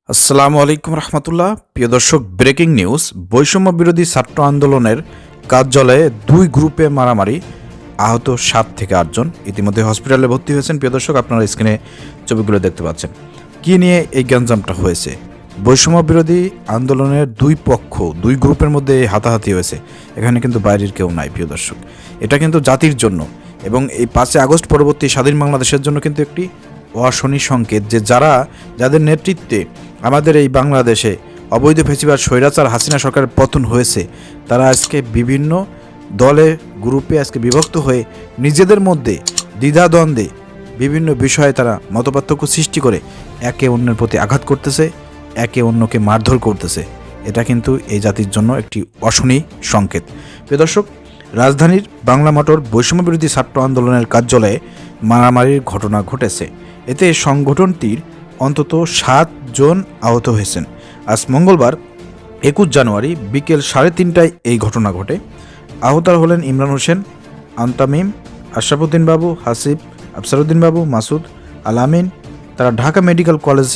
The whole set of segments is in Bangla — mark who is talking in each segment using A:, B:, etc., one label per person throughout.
A: আসসালামু আলাইকুম রহমতুল্লাহ। প্রিয় দর্শক, ব্রেকিং নিউজ। বৈষম্য বিরোধী ছাত্র আন্দোলনের কার্যালয়ে দুই গ্রুপে মারামারি, আহত 7 থেকে 8 জন। ইতিমধ্যে হসপিটালে ভর্তি হয়েছেন। প্রিয় দর্শক, আপনারা স্ক্রিনে ছবিগুলো দেখতে পাচ্ছেন। কী নিয়ে এই গ্যাঞ্জামটা হয়েছে? বৈষম্য বিরোধী আন্দোলনের দুই পক্ষ, দুই গ্রুপের মধ্যে হাতাহাতি হয়েছে। এখানে কিন্তু বাইরের কেউ নাই প্রিয় দর্শক। এটা কিন্তু জাতির জন্য এবং এই 5 আগস্ট পরবর্তী স্বাধীন বাংলাদেশের জন্য কিন্তু একটি অশনি সংকেত, যে যাদের নেতৃত্বে আমাদের এই বাংলাদেশে অবৈধ ফেসিবাদ স্বৈরাচার হাসিনা সরকারের পতন হয়েছে, তারা আজকে বিভিন্ন দলে গ্রুপে আজকে বিভক্ত হয়ে নিজেদের মধ্যে দ্বিধাদ্বন্দ্বে বিভিন্ন বিষয়ে তারা মতপার্থক্য সৃষ্টি করে একে অন্যের প্রতি আঘাত করতেছে, একে অন্যকে মারধর করতেছে। এটা কিন্তু এই জাতির জন্য একটি অশনি সংকেত। প্রিয় দর্শক, রাজধানীর বাংলা মোটর বৈষম্য বিরোধী ছাত্র আন্দোলনের কার্যালয়ে মারামারির ঘটনা ঘটেছে। এতে সংগঠনটির অন্তত 7 জন আহত হয়েছেন। আজ মঙ্গলবার 21 জানুয়ারি বিকেল 3:30টায় এই ঘটনা ঘটে। আহতরা হলেন ইমরান হোসেন, আন্তামিম, আশরাফুদ্দিন বাবু, হাসিব, আফসারউদ্দিন বাবু, মাসুদ, আলামিন। তারা ঢাকা মেডিকেল কলেজ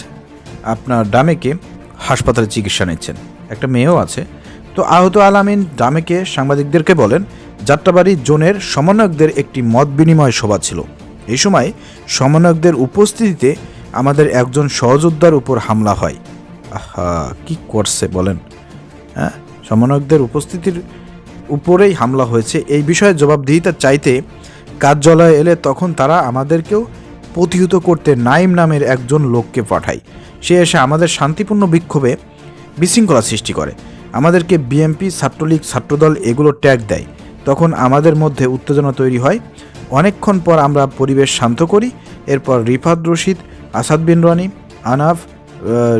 A: ডামেকে হাসপাতালে চিকিৎসা নিচ্ছেন। একটা মেয়েও আছে। তো আহত আলামিন ডামেকে সাংবাদিকদেরকে বলেন, যাত্রাবাড়ি জোনের সমন্বয়কদের একটি মত বিনিময় সভা ছিল। এই সময় সমন্বয়কদের উপস্থিতিতে আমাদের একজন সহযোদ্ধার উপর হামলা হয়। আহা, কি করছে বলেন? হ্যাঁ, সমন্বয়কদের উপস্থিতির উপরেই হামলা হয়েছে। এই বিষয়ে জবাবদিহিতা চাইতে কার্যালয়ে এলে তখন তারা আমাদেরকেও প্রতিহত করতে নাইম নামের একজন লোককে পাঠায়। সে এসে আমাদের শান্তিপূর্ণ বিক্ষোভে বিশৃঙ্খলা সৃষ্টি করে। আমাদেরকে বিএমপি, ছাত্রলীগ, ছাত্রদল এগুলো ট্যাগ দেয়। তখন আমাদের মধ্যে উত্তেজনা তৈরি হয়। অনেকক্ষণ পর আমরা পরিবেশ শান্ত করি। এরপর রিফাত রশিদ, আসাদ বিন রানি, আনাফ,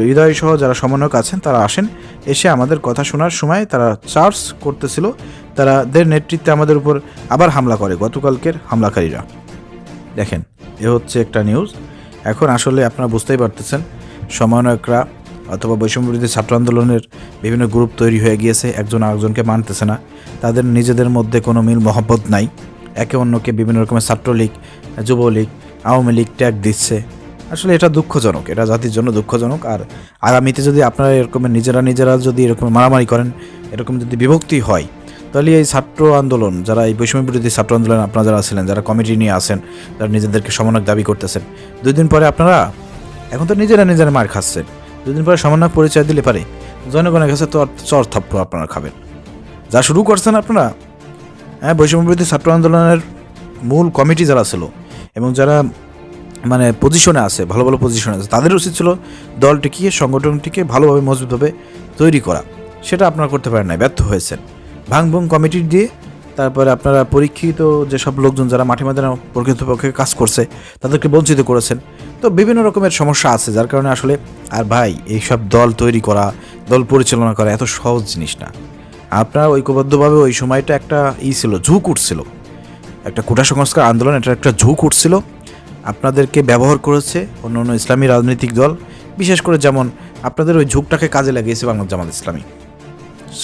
A: হৃদয় সহ যারা সমন্বয়ক আছেন তারা আসেন। এসে আমাদের কথা শোনার সময় তারা চার্জ করতেছিল। তাদের নেতৃত্বে আমাদের উপর আবার হামলা করে গতকালকের হামলাকারীরা। দেখেন, এ হচ্ছে একটা নিউজ। এখন আসলে আপনারা বুঝতেই পারতেছেন, সমন্বয়করা অথবা বৈষম্য বিরোধী ছাত্র আন্দোলনের বিভিন্ন গ্রুপ তৈরি হয়ে গিয়েছে। একজন আরেকজনকে মানতেছে না। তাদের নিজেদের মধ্যে কোনো মিল মহব্বত নাই। একে অন্যকে বিভিন্ন রকমের ছাত্রলীগ, যুবলীগ, আওয়ামী লীগ ট্যাগ দিচ্ছে। আসলে এটা দুঃখজনক, এটা জাতির জন্য দুঃখজনক। আর আগামীতে যদি আপনারা এরকমের নিজেরা যদি এরকম মারামারি করেন, এরকম যদি বিভক্তি হয়, তাহলে এই ছাত্র আন্দোলন, যারা এই বৈষম্য বিরোধী ছাত্র আন্দোলন আপনারা যারা ছিলেন, যারা কমিটি নিয়ে আসেন, যারা নিজেদেরকে সমন্বয়ক দাবি করতেছেন, 2 দিন পরে আপনারা এখন তো নিজেরা মার খাচ্ছেন। 2 দিন পরে সমন্বয়ক পরিচয় দিলে পারে জনগণের কাছে তো চর থাপ্পড় আপনারা খাবেন। যা শুরু করছেন আপনারা, হ্যাঁ, বৈষম্য বিরোধী ছাত্র আন্দোলনের মূল কমিটি যারা ছিল এবং যারা পজিশনে আছে, ভালো ভালো পজিশনে আছে, তাদের উচিত ছিল দলটিকে, সংগঠনটিকে ভালোভাবে মজবুতভাবে তৈরি করা। সেটা আপনারা করতে পারেন না, ব্যর্থ হয়েছেন। ভাঙভুং কমিটি দিয়ে তারপরে আপনারা পরীক্ষিত যেসব লোকজন যারা মাঠে ময়দানে প্রকৃতপক্ষে কাজ করছে তাদেরকে বঞ্চিত করেছেন। তো বিভিন্ন রকমের সমস্যা আছে, যার কারণে আসলে আর ভাই এইসব দল তৈরি করা, দল পরিচালনা করা এত সহজ জিনিস না। আপনারা ঐক্যবদ্ধভাবে ওই সময়টা একটা ছিল, ঝুঁক উঠছিল, একটা কোটা সংস্কার আন্দোলন, এটা একটা ঝুঁক উঠছিল। আপনাদেরকে ব্যবহার করেছে অন্য অন্য ইসলামী রাজনৈতিক দল, বিশেষ করে যেমন আপনাদের ওই ঝুঁকটাকে কাজে লাগিয়েছে বাংলাদেশ জামাত ইসলামী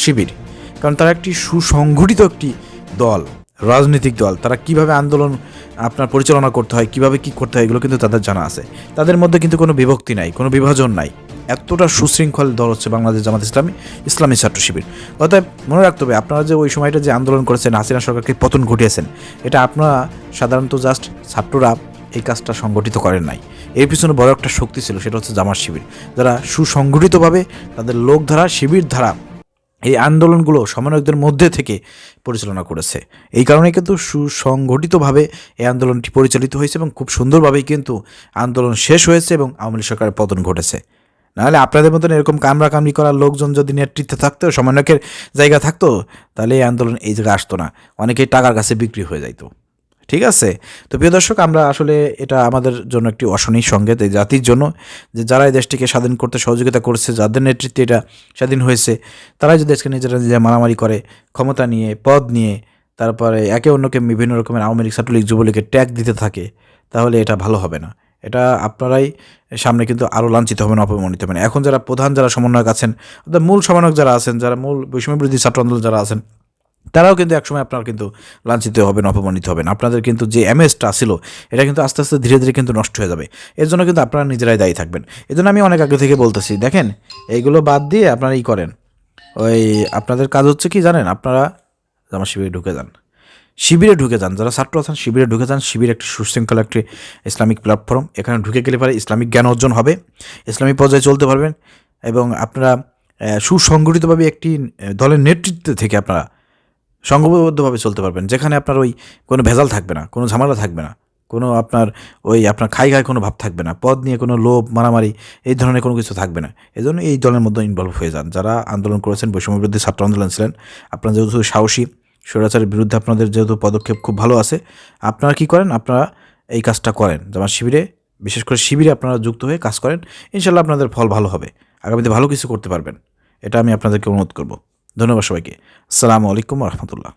A: শিবির। কারণ তারা একটি সুসংগঠিত একটি দল, রাজনৈতিক দল। তারা কিভাবে আন্দোলন আপনার পরিচালনা করতে হয়, কিভাবে কি করতে হয়, এগুলো কিন্তু তাদের জানা আছে। তাদের মধ্যে কিন্তু কোনো বিভক্তি নাই, কোনো বিভাজন নাই। এতটা সুশৃঙ্খল দল হচ্ছে বাংলাদেশ জামাত ইসলামী ছাত্র শিবির। অতএব মনে রাখতে হবে, আপনারা যে ওই সময়টা যে আন্দোলন করেছেন, হাসিনা সরকারকে পতন ঘটিয়েছেন, এটা আপনারা সাধারণত জাস্ট ছাত্ররা এই কাজটা সংগঠিত করেন নাই। এর পিছনে বড় একটা শক্তি ছিল, সেটা হচ্ছে জামাত শিবির, যারা সুসংগঠিতভাবে তাদের লোকধারা, শিবির ধারা এই আন্দোলনগুলো সমন্বয়কদের মধ্যে থেকে পরিচালনা করেছে। এই কারণে কিন্তু সুসংগঠিতভাবে এই আন্দোলনটি পরিচালিত হয়েছে এবং খুব সুন্দরভাবেই কিন্তু আন্দোলন শেষ হয়েছে এবং আওয়ামী লীগ সরকারের পতন ঘটেছে। নাহলে আপনাদের মতন এরকম কামড়াকামড়ি করার লোকজন যদি নেতৃত্বে থাকতো, সমন্বয়কের জায়গা থাকতো, তাহলে এই আন্দোলন এই জায়গায় আসতো না। অনেকেই টাকার কাছে বিক্রি হয়ে যাইতো। ঠিক আছে? তো প্রিয় দর্শক, আমরা আসলে এটা আমাদের জন্য একটি অশনি সংকেত, এই জাতির জন্য, যে যারা এই দেশটিকে স্বাধীন করতে সহযোগিতা করছে, যাদের নেতৃত্বে এটা স্বাধীন হয়েছে, তারাই যদি দেশকে নিজেরা মারামারি করে, ক্ষমতা নিয়ে, পদ নিয়ে, তারপরে একে অন্যকে বিভিন্ন রকমের আওয়ামী লীগ, ছাত্রলীগ, যুবলীগের ট্যাগ দিতে থাকে, তাহলে এটা ভালো হবে না। এটা আপনারাই সামনে কিন্তু আরও লাঞ্ছিত হবেন, অপমানিত হবেন। এখন যারা প্রধান, যারা সমন্বয়ক আছেন, মূল সমন্বয়ক যারা আছেন, যারা মূল বৈষম্য বিরোধী ছাত্র আন্দোলন যারা আছেন, তারাও কিন্তু একসময় আপনারা কিন্তু লাঞ্ছিত হবেন, অপমানিত হবেন। আপনাদের কিন্তু যে এমএসটা ছিল এটা কিন্তু আস্তে আস্তে ধীরে ধীরে কিন্তু নষ্ট হয়ে যাবে। এর জন্য কিন্তু আপনারা নিজেরাই দায়ী থাকবেন। এজন্য আমি অনেক আগে থেকে বলতেছি, দেখেন এইগুলো বাদ দিয়ে আপনারা করেন। ওই আপনাদের কাজ হচ্ছে কি জানেন, আপনারা জামা শিবিরে ঢুকে যান, শিবিরে ঢুকে যান, যারা ছাত্র আছেন শিবিরে ঢুকে যান। শিবির একটি সুশৃঙ্খল একটি ইসলামিক প্ল্যাটফর্ম, এখানে ঢুকে গেলে পরে ইসলামিক জ্ঞান অর্জন হবে, ইসলামিক পর্যায়ে চলতে পারবেন এবং আপনারা সুসংগঠিতভাবে একটি দলের নেতৃত্বে থেকে আপনারা সংঘবদ্ধভাবে চলতে পারবেন, যেখানে আপনার ওই কোনো ভেজাল থাকবে না, কোনো ঝামেলা থাকবে না, কোনো আপনার খাই কোনো ভাব থাকবে না, পদ নিয়ে কোনো লোভ মারামারি এই ধরনের কোনো কিছু থাকবে না। এই জন্য এই দলের মধ্যে ইনভলভ হয়ে যান। যারা আন্দোলন করেছেন, বৈষম্যবিরোধী ছাত্র আন্দোলন ছিলেন, আপনারা যেহেতু সাহসী, স্বৈরাচারের বিরুদ্ধে আপনাদের যেহেতু পদক্ষেপ খুব ভালো আছে, আপনারা কি করেন, আপনারা এই কাজটা করেন। যেমন শিবিরে, বিশেষ করে শিবিরে আপনারা যুক্ত হয়ে কাজ করেন, ইনশাল্লাহ আপনাদের ফল ভালো হবে, আগামীতে ভালো কিছু করতে পারবেন। এটা আমি আপনাদেরকে অনুরোধ করব। ধন্যবাদ সবাইকে। আসসালামু আলাইকুম রহমতুল্লাহ।